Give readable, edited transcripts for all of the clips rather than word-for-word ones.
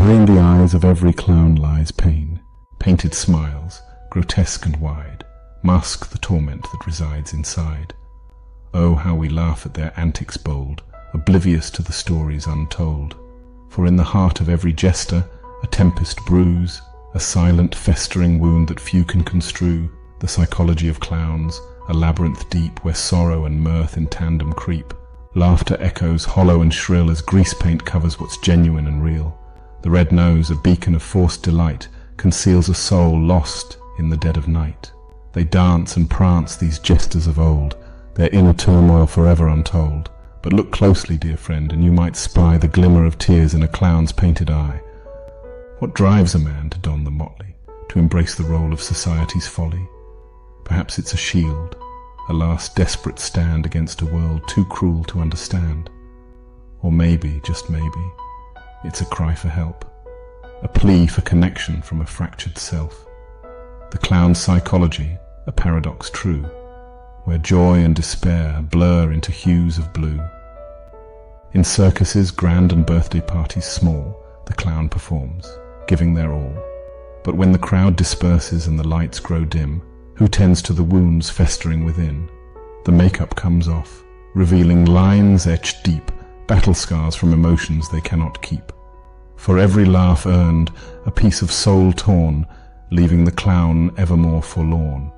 Behind the eyes of every clown lies pain. Painted smiles, grotesque and wide, mask the torment that resides inside. Oh, how we laugh at their antics bold, oblivious to the stories untold. For in the heart of every jester, a tempest brews, a silent festering wound that few can construe. The psychology of clowns, a labyrinth deep where sorrow and mirth in tandem creep. Laughter echoes hollow and shrill as greasepaint covers what's genuine and real. The red nose, a beacon of forced delight, conceals a soul lost in the dead of night. They dance and prance, these jesters of old, their inner turmoil forever untold. But look closely, dear friend, and you might spy the glimmer of tears in a clown's painted eye. What drives a man to don the motley, to embrace the role of society's folly? Perhaps it's a shield, a last desperate stand against a world too cruel to understand. Or maybe, just maybe, it's a cry for help, a plea for connection from a fractured self. The clown's psychology, a paradox true, where joy and despair blur into hues of blue. In circuses, grand and birthday parties small, the clown performs, giving their all. But when the crowd disperses and the lights grow dim, who tends to the wounds festering within? The makeup comes off, revealing lines etched deep, battle scars from emotions they cannot keep. For every laugh earned, a piece of soul torn, leaving the clown ever more forlorn.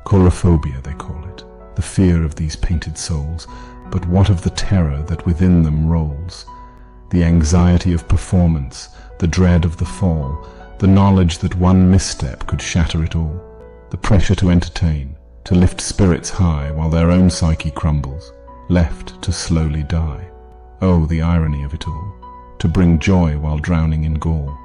Coulrophobia, they call it, the fear of these painted souls. But what of the terror that within them rolls? The anxiety of performance, the dread of the fall, the knowledge that one misstep could shatter it all. The pressure to entertain, to lift spirits high while their own psyche crumbles, left to slowly die. Oh, the irony of it all, to bring joy while drowning in gall.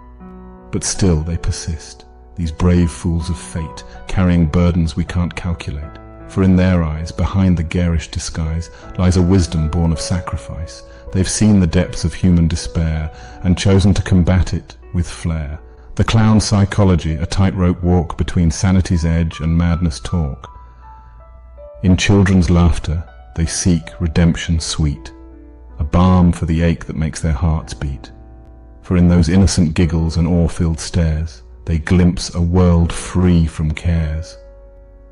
But still they persist, these brave fools of fate, carrying burdens we can't calculate. For in their eyes, behind the garish disguise, lies a wisdom born of sacrifice. They've seen the depths of human despair and chosen to combat it with flair. The clown's psychology, a tightrope walk between sanity's edge and madness talk. In children's laughter, they seek redemption sweet, a balm for the ache that makes their hearts beat. For in those innocent giggles and awe-filled stares, they glimpse a world free from cares.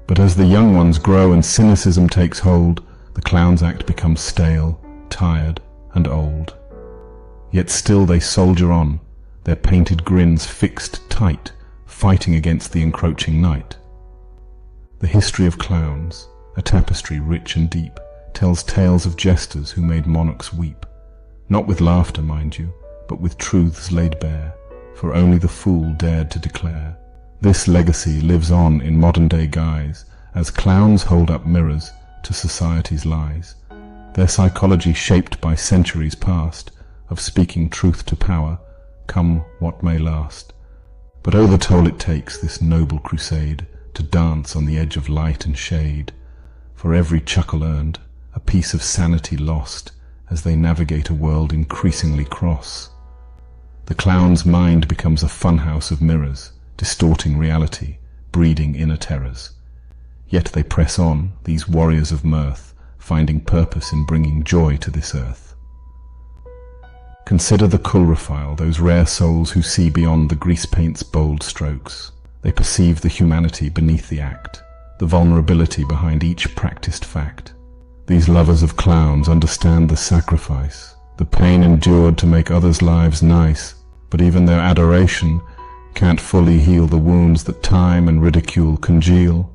But as the young ones grow and cynicism takes hold, the clown's act becomes stale, tired, and old. Yet still they soldier on, their painted grins fixed tight, fighting against the encroaching night. The history of clowns, a tapestry rich and deep, tells tales of jesters who made monarchs weep. Not with laughter, mind you, but with truths laid bare, for only the fool dared to declare. This legacy lives on in modern-day guise, as clowns hold up mirrors to society's lies. Their psychology shaped by centuries past, of speaking truth to power, come what may last. But oh, the toll it takes, this noble crusade, to dance on the edge of light and shade. For every chuckle earned, a piece of sanity lost, as they navigate a world increasingly cross. The clown's mind becomes a funhouse of mirrors, distorting reality, breeding inner terrors. Yet they press on, these warriors of mirth, finding purpose in bringing joy to this earth. Consider the coulrophile, those rare souls who see beyond the greasepaint's bold strokes. They perceive the humanity beneath the act, the vulnerability behind each practiced fact. These lovers of clowns understand the sacrifice, the pain endured to make others' lives nice, but even their adoration can't fully heal the wounds that time and ridicule congeal.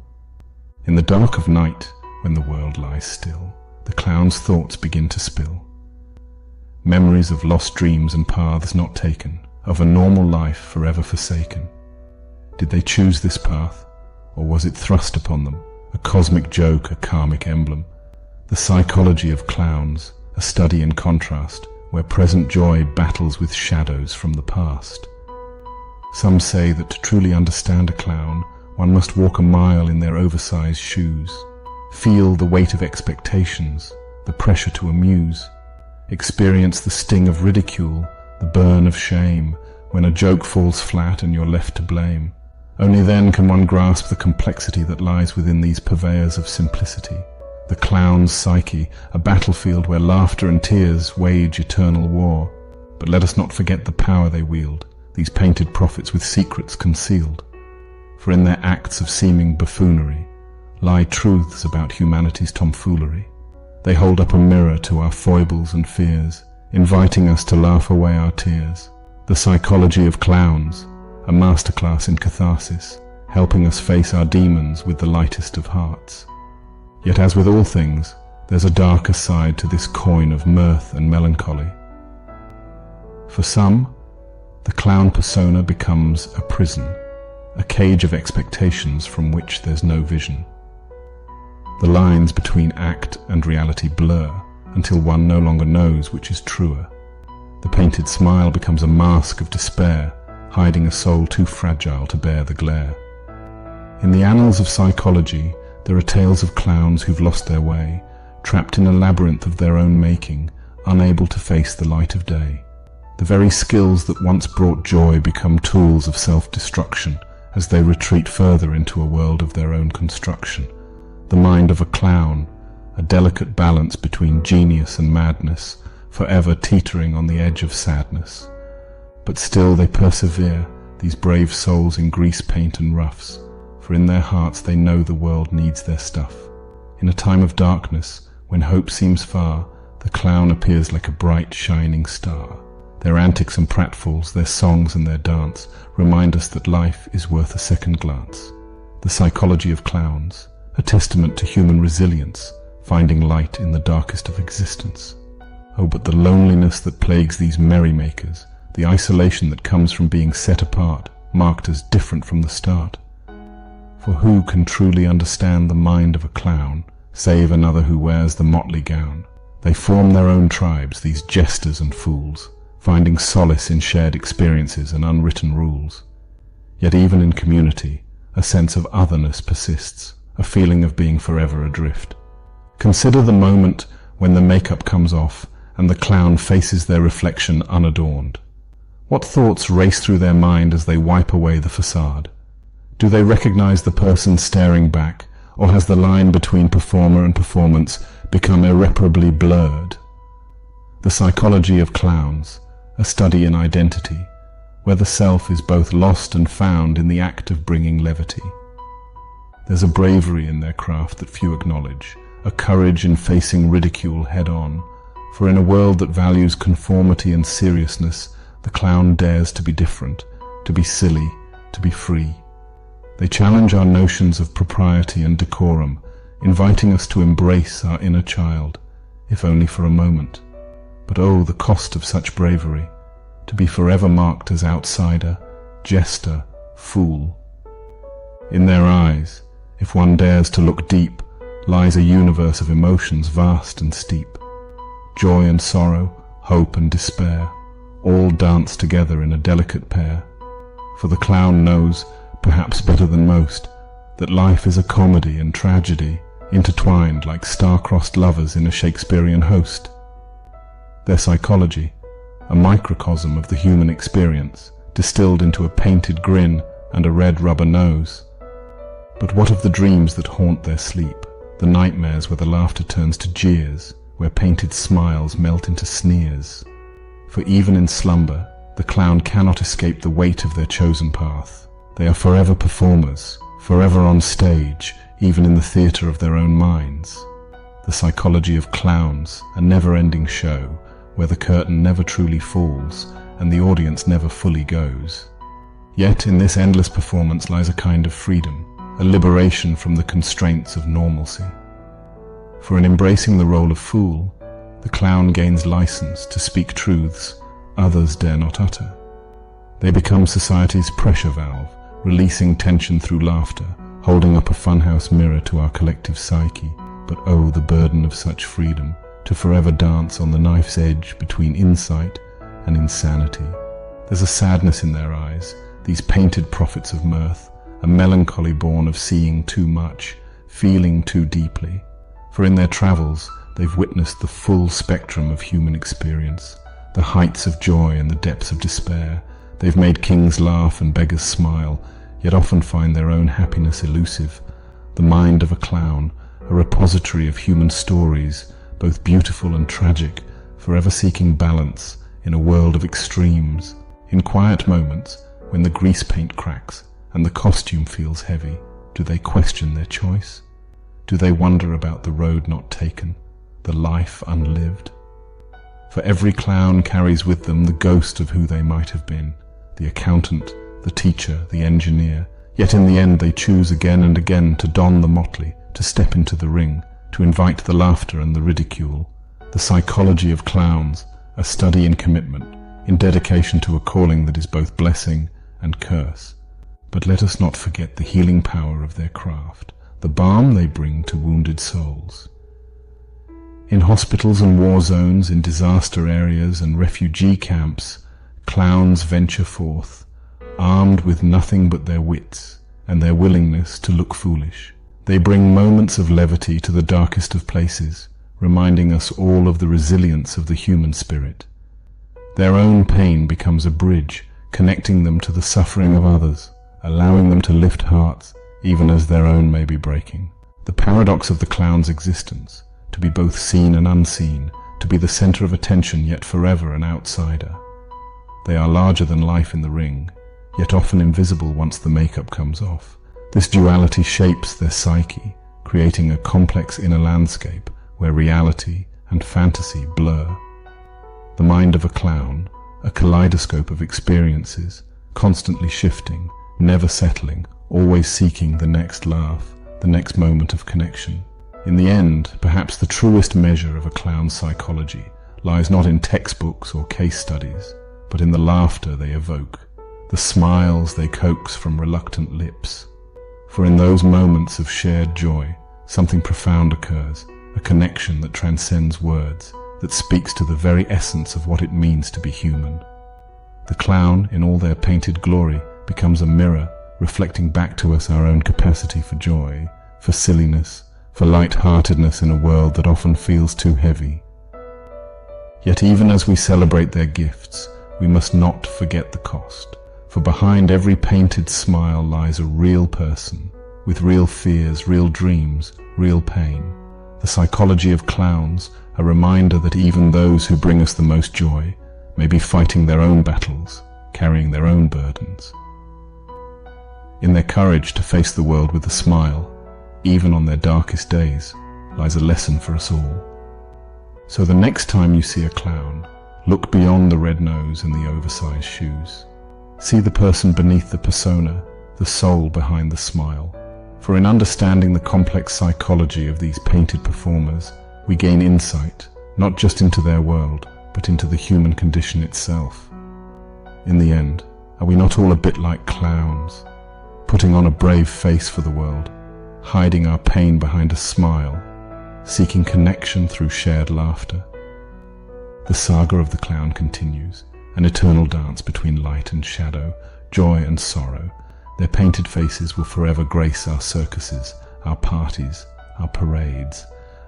In the dark of night, when the world lies still, the clown's thoughts begin to spill. Memories of lost dreams and paths not taken, of a normal life forever forsaken. Did they choose this path, or was it thrust upon them, a cosmic joke, a karmic emblem? The psychology of clowns, a study in contrast, where present joy battles with shadows from the past. Some say that to truly understand a clown, one must walk a mile in their oversized shoes, feel the weight of expectations, the pressure to amuse, experience the sting of ridicule, the burn of shame, when a joke falls flat and you're left to blame. Only then can one grasp the complexity that lies within these purveyors of simplicity. The clown's psyche, a battlefield where laughter and tears wage eternal war. But let us not forget the power they wield, these painted prophets with secrets concealed. For in their acts of seeming buffoonery lie truths about humanity's tomfoolery. They hold up a mirror to our foibles and fears, inviting us to laugh away our tears. The psychology of clowns, a masterclass in catharsis, helping us face our demons with the lightest of hearts. Yet as with all things, there's a darker side to this coin of mirth and melancholy. For some, the clown persona becomes a prison, a cage of expectations from which there's no vision. The lines between act and reality blur until one no longer knows which is truer. The painted smile becomes a mask of despair, hiding a soul too fragile to bear the glare. In the annals of psychology, there are tales of clowns who've lost their way, trapped in a labyrinth of their own making, unable to face the light of day. The very skills that once brought joy become tools of self-destruction as they retreat further into a world of their own construction. The mind of a clown, a delicate balance between genius and madness, forever teetering on the edge of sadness. But still they persevere, these brave souls in greasepaint and roughs, for in their hearts they know the world needs their stuff. In a time of darkness, when hope seems far, the clown appears like a bright, shining star. Their antics and pratfalls, their songs and their dance remind us that life is worth a second glance. The psychology of clowns, a testament to human resilience, finding light in the darkest of existence. Oh, but the loneliness that plagues these merrymakers, the isolation that comes from being set apart, marked as different from the start. For who can truly understand the mind of a clown, save another who wears the motley gown? They form their own tribes, these jesters and fools, finding solace in shared experiences and unwritten rules. Yet even in community, a sense of otherness persists, a feeling of being forever adrift. Consider the moment when the makeup comes off and the clown faces their reflection unadorned. What thoughts race through their mind as they wipe away the facade? Do they recognize the person staring back, or has the line between performer and performance become irreparably blurred? The psychology of clowns, a study in identity, where the self is both lost and found in the act of bringing levity. There's a bravery in their craft that few acknowledge, a courage in facing ridicule head-on, for in a world that values conformity and seriousness, the clown dares to be different, to be silly, to be free. They challenge our notions of propriety and decorum, inviting us to embrace our inner child, if only for a moment. But oh, the cost of such bravery, to be forever marked as outsider, jester, fool. In their eyes, if one dares to look deep, lies a universe of emotions vast and steep. Joy and sorrow, hope and despair, all dance together in a delicate pair. For the clown knows, perhaps better than most, that life is a comedy and tragedy, intertwined like star-crossed lovers in a Shakespearean host. Their psychology, a microcosm of the human experience, distilled into a painted grin and a red rubber nose. But what of the dreams that haunt their sleep, the nightmares where the laughter turns to jeers, where painted smiles melt into sneers? For even in slumber, the clown cannot escape the weight of their chosen path. They are forever performers, forever on stage, even in the theatre of their own minds. The psychology of clowns, a never-ending show, where the curtain never truly falls and the audience never fully goes. Yet in this endless performance lies a kind of freedom, a liberation from the constraints of normalcy. For in embracing the role of fool, the clown gains license to speak truths others dare not utter. They become society's pressure valve, releasing tension through laughter, holding up a funhouse mirror to our collective psyche. But oh, the burden of such freedom, to forever dance on the knife's edge between insight and insanity. There's a sadness in their eyes, these painted prophets of mirth, a melancholy born of seeing too much, feeling too deeply. For in their travels, they've witnessed the full spectrum of human experience, the heights of joy and the depths of despair. They've made kings laugh and beggars smile, yet often find their own happiness elusive. The mind of a clown, a repository of human stories, both beautiful and tragic, forever seeking balance in a world of extremes. In quiet moments, when the grease paint cracks and the costume feels heavy, do they question their choice? Do they wonder about the road not taken, the life unlived? For every clown carries with them the ghost of who they might have been, the accountant, the teacher, the engineer, yet in the end they choose again and again to don the motley, to step into the ring, to invite the laughter and the ridicule. The psychology of clowns, a study in commitment, in dedication to a calling that is both blessing and curse. But let us not forget the healing power of their craft, the balm they bring to wounded souls. In hospitals and war zones, in disaster areas and refugee camps, clowns venture forth, armed with nothing but their wits and their willingness to look foolish. They bring moments of levity to the darkest of places, reminding us all of the resilience of the human spirit. Their own pain becomes a bridge, connecting them to the suffering of others, allowing them to lift hearts even as their own may be breaking. The paradox of the clown's existence, to be both seen and unseen, to be the center of attention yet forever an outsider. They are larger than life in the ring, yet often invisible once the makeup comes off. This duality shapes their psyche, creating a complex inner landscape where reality and fantasy blur. The mind of a clown, a kaleidoscope of experiences, constantly shifting, never settling, always seeking the next laugh, the next moment of connection. In the end, perhaps the truest measure of a clown's psychology lies not in textbooks or case studies, but in the laughter they evoke, the smiles they coax from reluctant lips. For in those moments of shared joy, something profound occurs, a connection that transcends words, that speaks to the very essence of what it means to be human. The clown, in all their painted glory, becomes a mirror, reflecting back to us our own capacity for joy, for silliness, for light-heartedness in a world that often feels too heavy. Yet even as we celebrate their gifts, we must not forget the cost, for behind every painted smile lies a real person, with real fears, real dreams, real pain. The psychology of clowns, a reminder that even those who bring us the most joy may be fighting their own battles, carrying their own burdens. In their courage to face the world with a smile, even on their darkest days, lies a lesson for us all. So the next time you see a clown, look beyond the red nose and the oversized shoes. See the person beneath the persona, the soul behind the smile. For in understanding the complex psychology of these painted performers, we gain insight, not just into their world, but into the human condition itself. In the end, are we not all a bit like clowns, putting on a brave face for the world, hiding our pain behind a smile, seeking connection through shared laughter? The saga of the clown continues, an eternal dance between light and shadow, joy and sorrow. Their painted faces will forever grace our circuses, our parties, our parades,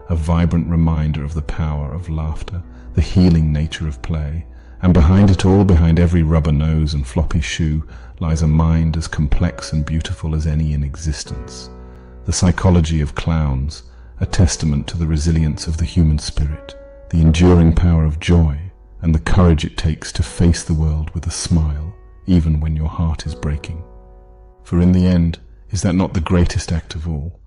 a vibrant reminder of the power of laughter, the healing nature of play. And behind it all, behind every rubber nose and floppy shoe, lies a mind as complex and beautiful as any in existence. The psychology of clowns, a testament to the resilience of the human spirit, the enduring power of joy, and the courage it takes to face the world with a smile, even when your heart is breaking. For in the end, is that not the greatest act of all?